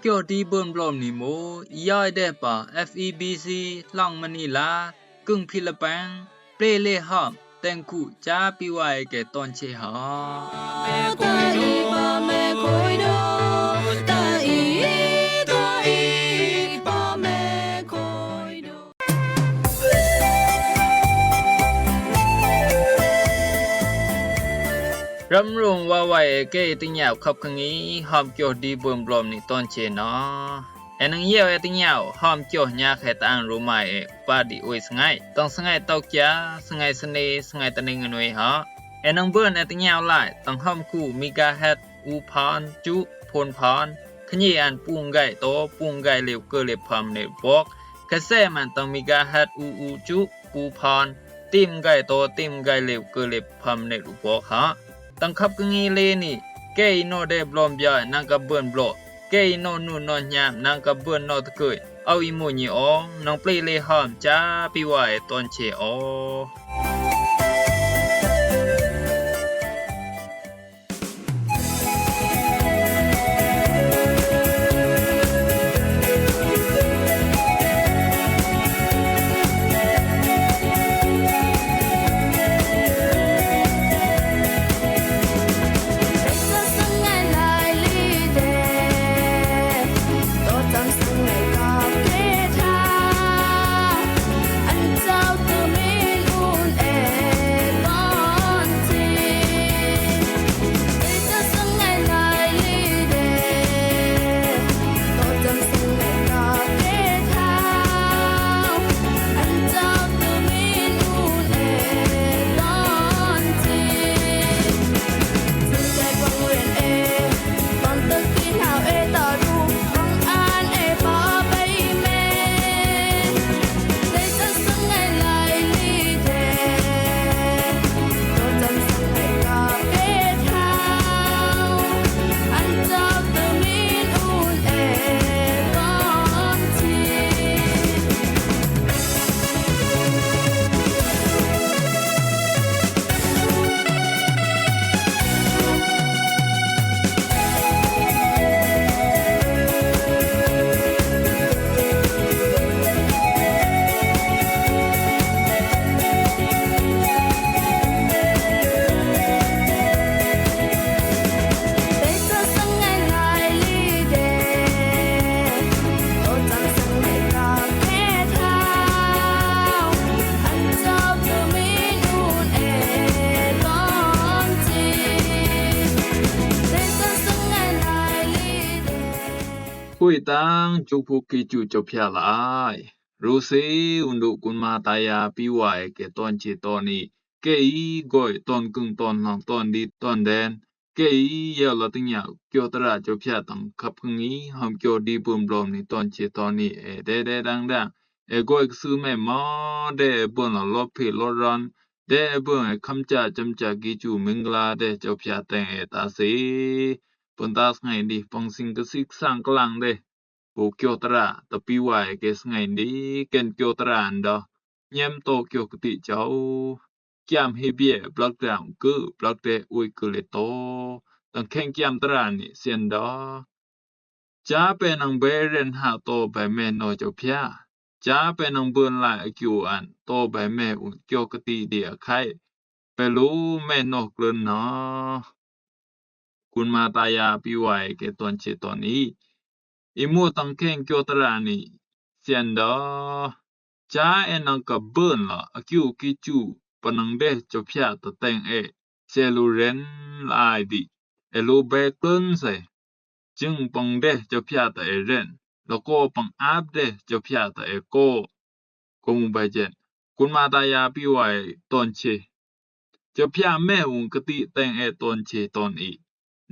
เกี่ยวดีเบิ่นบลอมนี่โมอียายได้ป่า FEBC หลังมะนีลากึ่งฟิลิปปินส์เปรเลหอมแต่งคู่จาปิไว้แก่ตอนเชหารำรงว่าไว้เกติญาวขับคังนี้หอมเกี่ยวดีเบิ่นบลอมนี่ตอนเชเนาะแอนังเยี่ยวติญาวหอมเกี่ยวญาแค่ตางรู้ไหมปาดิโอยสงายต้องสงายตอกยาสงายสเนสงายตะนิงนวยฮะแอนังเบิ่นติญาวหลายต้องหอมคู่มิกาเฮ็ดอูพานจุพลพานขยี้อันปุงไก่โตปุงไก่เหลวเกเลพามในบอกกระแสมันต้องมิกาเฮ็ดอูจุปูพานติมไก่โตติมไก่เหลวเกเลพามในรูบอกฮะตั้งขับกงีเลนี่เกยโนเดบลอมยานังกับเบิ่นบลอเกยโนนูนอนยามนังกับเบิ่นนอตะเกยเอาอีโมญีอองน้องเปลเลหอมจ้าปิไว้ตอนเชอคุยตังจุพุกิจุจบพยาลายรู้สิอุนดุกุนมาตายาปิไว้แก่ตอนเจตอนนี้เกอีก้อยตอนกึ่งตอนหลังตอนดีตอนแดนเกอียาวละติญาเกี่ยวตระจบพยาตังขับพึงนี้หอมเกี่ยวดีปุ่มบลอมนี่ตอนเจตอนนี้เดดังก้อยซื้อแม่มาเดเบิ่นลอบเพลอรันเดเบิ่นคำจาจำจากิจูมิงลาเดจบพยาแต่งตาสิปนตาสไงดีฟังสิงกสิกสังกลังเดPo Kyotra tapi wai kes ngai ni ken Kyotra anda nyam to kyo kti chau kyam hebie block down ku block de ui ku le to tang khen kyam tra ni sien da cha pe nang be ren ha to ba me no chau phya cha pe nang bun lai akyu an to ba me u kyo kti dia khai pe lu me no klun na kun ma ta ya pi wai ke ton che ton niอิมูตังเข่งเกี่ยวตรานี่เสียนดอจ้าเอนังกับเบิ่นละอคิวกิจูปนังเดจบพยาตะแต่งเซลูเรนลายดิเอลูเบเกินเซจึงปังเดจบพยาตะเรนแล้วก็ปังอาบเดจบพยาตะโกกมุบายเจนคุณมาตายาปิไว้ตอนเชจบพยาแม่อุงกติแต่งตอนเชตอนอี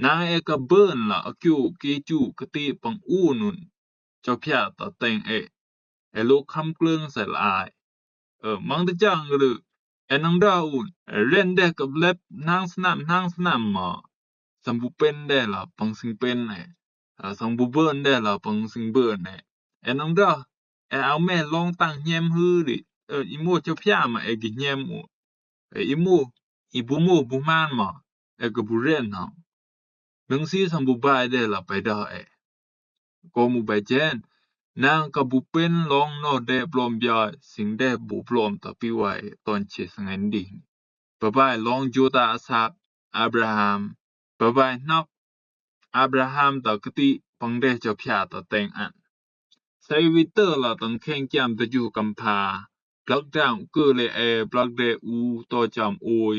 นางกับเบิ่นละอคิวกิจูกติปังอูนุนจบพยาตะแต่งลูกคำกลึงใส่ลายมังตะจังหรือนังดาอุนเล่นได้กับเล็บนางสนามมาสัมบุเป็นได้ละปังสิงเป็นสัมบุเบิ่นได้ละปังสิงเบิ่นนังดาเอาแม่ลองตั้งแยมฮือดิอีโมจบพยามากิแยมอีโมอีบุโมบุมานมาก็บุเรนเนาะนึงสิสัมบุบายได้ละไปดา ก็มูไปเจนนางก็บุเป็นลองโนเดปลอมยาสิ่งเดบุปลอมตะปิไว้ตอนเชสังอันดีปะบายลองจูตาอาซักอับราฮัมปะบายนักอับราฮัมตะกติปังเดเจ้าพระตะแต่งอันไซวิเตอร์ละตังแข่งจำตะอยู่กัมพาปลักดาวเกเลปลักเดอูตอจำโอย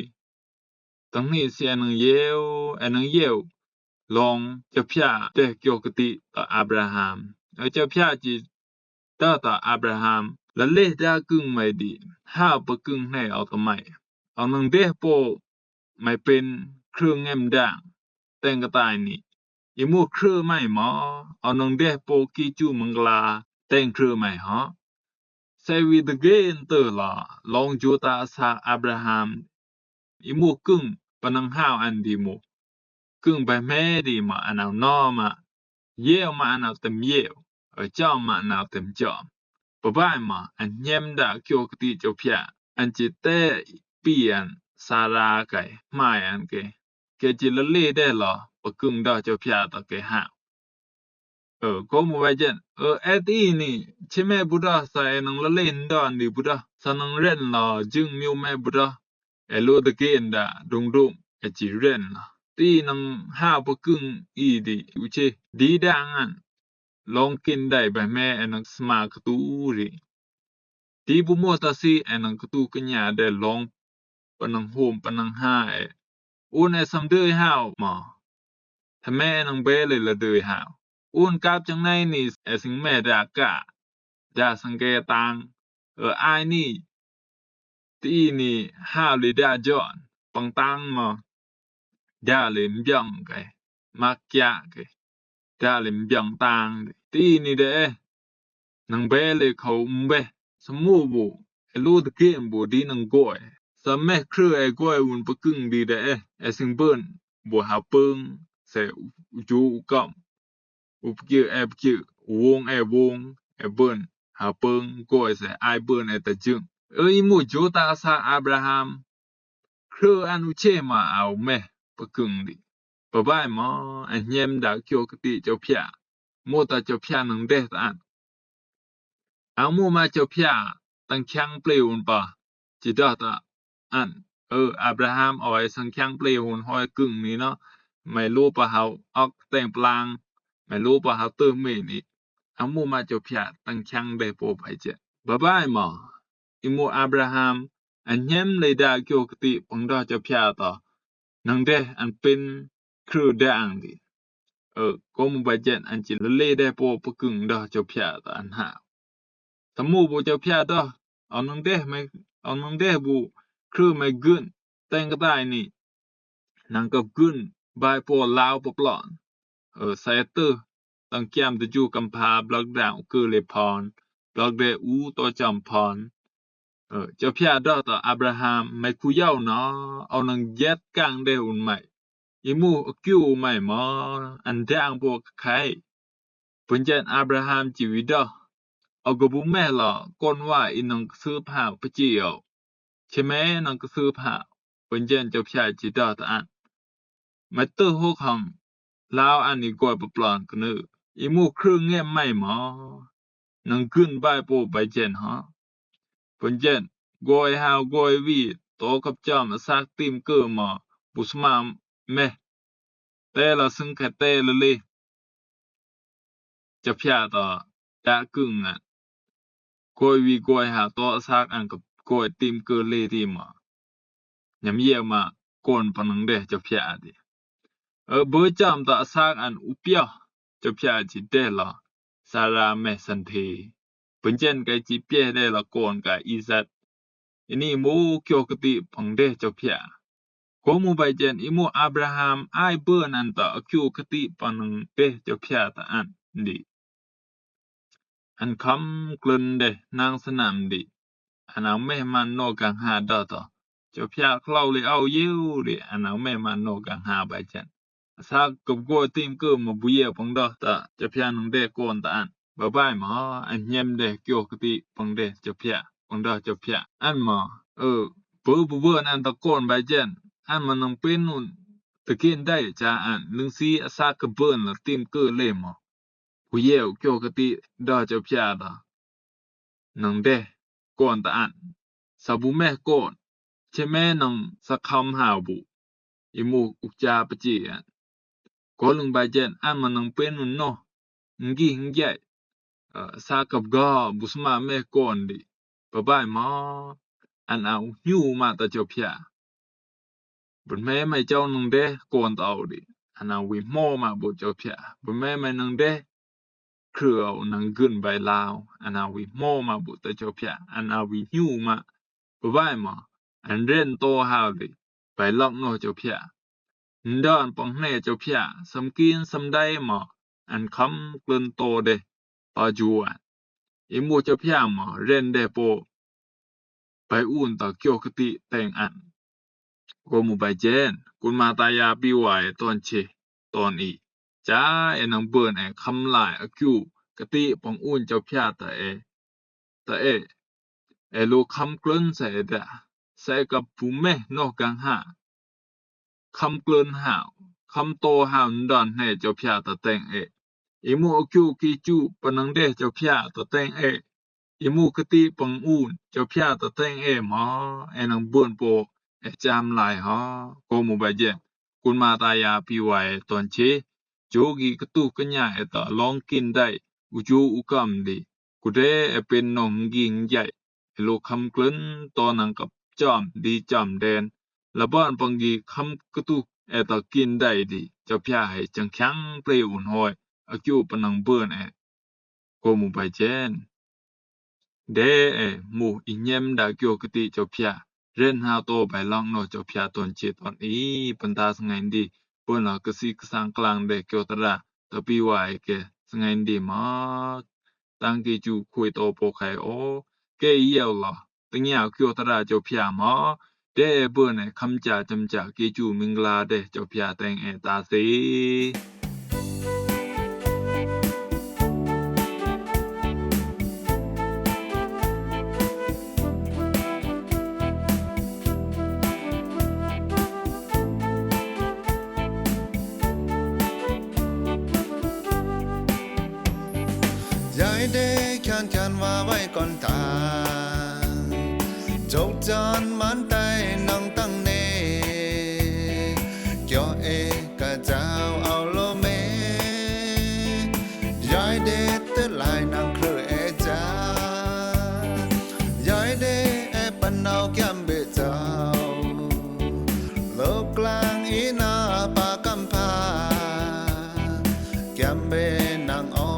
ตังนี้เสียนึงเยวนึงเยวลองเจ้าพระเดเกี่ยวกติตะอับราฮัมเจ้าพระจิตะอับราฮัมละเลดากึ่งไม่ดีห้าปะกึ่งให้เอาตะไม่เอานังเดโปไม่เป็นเครื่องแงมด่างแต่งกระต่ายนี่อีมูเครือไม่หมอเอานังเดโปกีจูมังกลาแต่งเครือไม่ฮะไซวิดเกนเตอร์ละลองจูตาสาอับราฮัมอีมูกึ่งปะนังห้าวอันดีมูกึ่งไปแม่ดีมาอันเอานอมาเยี่ยวมาอันเอาเต็มเยี่ยวจอมมาอันเอาเต็มจอมปะบ้ายมาอันเยี่ยมดาเกี่ยวกติเจ้าพระอันจิเตเปลี่ยนสาราไก่ไม่อันเกจิละเลได้หรอปะกึ่งดาเจ้าพระตะเกห้าวก็มูไว้เจนแอตีนี่ใช่แม่บุดาใส่นังละเล่นดอนดิบุดาสนังเร่นละจึงมิวแม่บุดาโลตะเกนดาดุงจิเร่นละตีนังห้าปะกึ่งอีดิอุเชดีดังอันลองกินได้แบบแม่นังสมากตูริตีบุโมตาซีนังกตูกญาได้ลองปะนังโฮมปะนังห้าอุนสัมเดยห้าวมาถ้าแม่นังเบเลยละเดยห้าวอุนกาบจังไนนี่สิงแม่ดากะดาสังเกตังอายนี่ตีนี่ห้าวเลยดาจอนปังตังมาดาเลยมย่องไกมักยะไกดาเลยมย่องตังตีนี่เด้นังเบเลยเขาเบสมูบูลูตะเกมบูดีนังก้อยสะแม่เครือก้อยอุนปะกึ่งดีเด้สิงเบิ้นบ่หาเปิงเสจูกัมอุปกิบวงวงเบิ้นหาเปิงก้อยเสไอเบิ้นตะจึงอีมูโจตาซาอับราฮัมเครืออนุเชมาเอาแม่ปะกึ่งดิปะบายมาอันเยี่ยมดาเกี่ยวกติเจ้าพระโมตาเจ้าพระนังเดตอันเอามูมาเจ้าพระตั้งแข็งเปลวปะจิดาตะอันอับราฮัมเอาไว้สังแข็งเปลวหอยกึ่งนี้เนาะไม่รู้ปะเฮาออกแต่งปลางไม่รู้ปะเฮาเติมเมนี่เอามูมาเจ้าพระตั้งแข็งได้โปไปเจบะบายมาอิมูอับราฮัมอันเยี่ยมเลยดาเกี่ยวกติปังดาเจ้าพระต่อนังเดอันเป็นครูดังดิก็มูไปเจนอันจิละเลได้โปปะกึ่งดาเจ้าพระต่ออันหาสมูบ่เจ้าพระต่อเอานังเดบุคือไม่กึ่นแต่งก็ได้นี่นังกับกึ่นบายปอลาวปปลอนไซเตอร์ตั้งแก้มตะจูกัมพาบล็อกดาวคือเลพรบล็อกเดอูตอจอมพรเจ้าพระดอตอับราฮัมไม่คุยาวเนาะเอานังเย็ดกลางเดอุนใหม่อีมูคิวใหม่มาอันดังพวกใครเพิ่นเจนอับราฮัมชีวิตดอเอากบุแม่ละก่อนว่าอีนังซื้อผ้าปะเจียวใช่ไหมนังซื้อผ้าเพิ่นเจนเจ้าพระจิดาตอันมาเตอร์ฮูคังลาวอันนี้ก่อยปปลอนกนึอีมูเครื่องแง่ไม่หมอนังขึ้นบายโปไปเจนฮะเพิ่นเจนก่อยฮาวก่อยวีโตกับจอมซักติมเกอมาบุสมาแม่แต่ละซึ่งแค่แต่ละเลยเจ้าพระต่อดากึ่งอ่ะก่อยวีก่อยหาโตซักอันกับก่อยติมเกอเลยติมยำเยี่ยมาก่อนปนังเดเจ้าพระดิเบอจามตะซักอันอุปยาเจ้าพระจิเดละสาราแม่สันเทเพิ่นเจนไกจิเปียได้ละก่อนกะอีซัดอันนี้มูเกี่ยวกติปังเดเจ้าพระก็มูไปเจนอิมูอับราฮัมไอเบิร์นันตะเกี่ยวกติปังเดเจ้าพระตะอันดิอันคำกลืนเดนางสนามดิอันเอาแม่มันโนกังหาดอตอเจ้าพระเคลาเลยเอายิวดิอันเอาแม่มันโนกังหาไปเจนซักกับโกติมเกิมมาบุเยปังดอตะเจ้าพระนังเดก่อนตะอันบ่บายหมออันเยี่ยมเดเกี่ยวกติปังเดเจ้าพระปังดอเจ้าพระอันหมอเบอนันตะก่อนไปเจนอันมันนังเป็นนู่นตะเกินได้จ้าอันนึงซีซักกับเบิ่นละติมเกอเลยหมอ ผู้เยี่ยวเกี่ยวกติดอเจ้าพยาดานังเดก่อนตะอันสาบุแม่ก่อนใช่แม่นังสักคำหาบุอิมูอุกจาปะจีอันก็ลงบาเจนอันมันนังเป็นมันเนาะงีหงใหญ่สากับกอบุสมาแม่ก่อนดิบะบายมาอันเอาหิวมาตะเจ้าพยาบุแม่ไม่เจ้านังเดก่อนตเอาดิอันเอาวิโมมาบุเจ้าพยาบุแม่ไม่นังเดเครือเอานังกึนใบลาวอันเอาวิโมมาบุตะเจ้าพยาอันเอาวิหิวมาบะบายมาอันเร่นโตหาวดิไปลอกโนเจ้าพยาดอนปองแน่เจ้าพยาสำกินสำได้มาอันคำกลืนโตเดปาจูอันอิมูเจ้าพยามาเร่นเดโปไปอุ่นต่อเกี่ยวกติแต่งอันก็มูไปเจนกุนมาตายาปีไว้ตอนเชตอนอีจ้านังเบิ่นคำลายอคิวกติปองอุ่นเจ้าพยาตะโลคำกลืนใส่ดะใส่กับผู้แม่นอกกังหาคำกลืนหาวคำโตหาวดอนให้เจ้าพยาตะแต่งอิมูอคิวกิจูปนังเดเจ้าพยาตะแต่งอิมูกติปองอุ่นเจ้าพยาตะแต่งมานังเบิ่นโปจามลายก็มูบาเจกุนมาตายาปีไว้ตอนเชโจกีกตุกะญาตะลองกินได้อุจูอุกัมดิกุเดเป็นนองกิงใหญ่โลคำกลืนตอนังกับจอมดีจอมแดนละบ้านปังกีคำกตุตะกินได้ดิเจ้าพยาให้จังคังเปลอุ่นหอยอคิวปนังเบิ่นก็มูบาเจนเดมูอิเยมดาเกียวกติเจ้าพยาเร่นหาโตไปลองโนเจ้าพยาตอนเชตอนอีปันตาสงัยดีเปิ้นกะสิกสังกลางเดเกียวตระตะปีไว้แกสงัยดีมาตังกีจูคุยโตโปไคโอเกเยี่ยวล่ะตังยาวเกียวตระเจ้าพยามาเดเปิ้นคำจาจำจาเกจูมิงลาเดเจ้าพยาแต่งตาสียายเดคันว่าไว้ก่อนตาจกจอนมันไตน้องตั้งเนเกี่ยวกะเจ้าเอาโลเมยายเดตึหลายนางเครือจ้ายายเดปันเอาแก้มเบเจ้าโลกกลางอีนาปากำพาแก้มเบนางอ้อ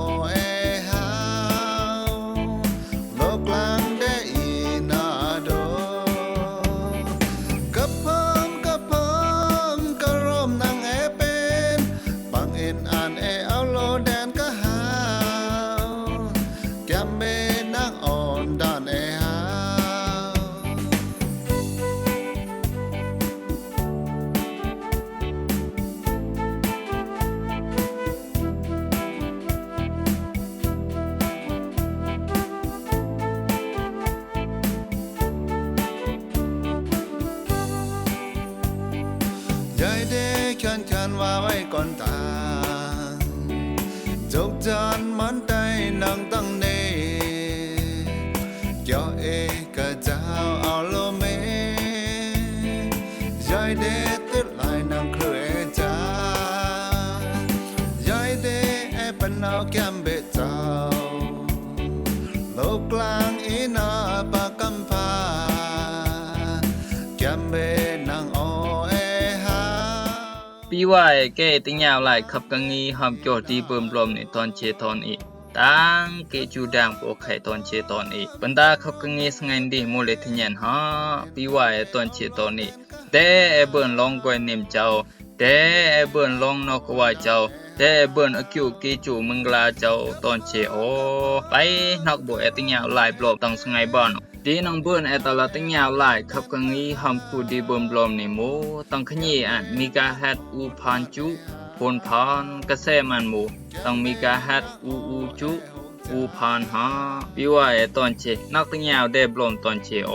คันว่าไว้ก่อนตาจกจานมันไตนังตั้งเนเกี่ยวกะเจ้าเอาโลเมยายเดตึหลายนางเครือจ้ายายเดปันเอาแก้มเบเจ้าโลกกลางอีนาปากำพาแก้มเบนางอ้อปีว่าแก่ติงยาวหลายขับกังงีหอมโจดีเบิ่มลมในตอนเชตอนอีตังเกจูดังโปไข่ตอนเชตอนอีบรรดาขับกังงีสงันดีโมเลทิญันปีว่าตอนเชตอนอีเดเบิ่นลองกวยนิมเจ้าเดเบิ่นลองนอกว่าเจ้าเดเบิ่นอคิวเกจูมึงลาเจ้าตอนเชโอไปนอกบ่ติงยาวหลายบลบต้องสงัยบ่อนดีน้องเบิ่นตลอดติงยาวหลายขับกังงีหอมกูดีเบิ่มลมนี่โมต้องขยี้อันมีกาฮัดอูพานจุพลพรกระแสมันหมูต้องมีกาฮัดอูจุอูพานปีว่าตอนเชนักติงยาวได้บลมตอนเชโอ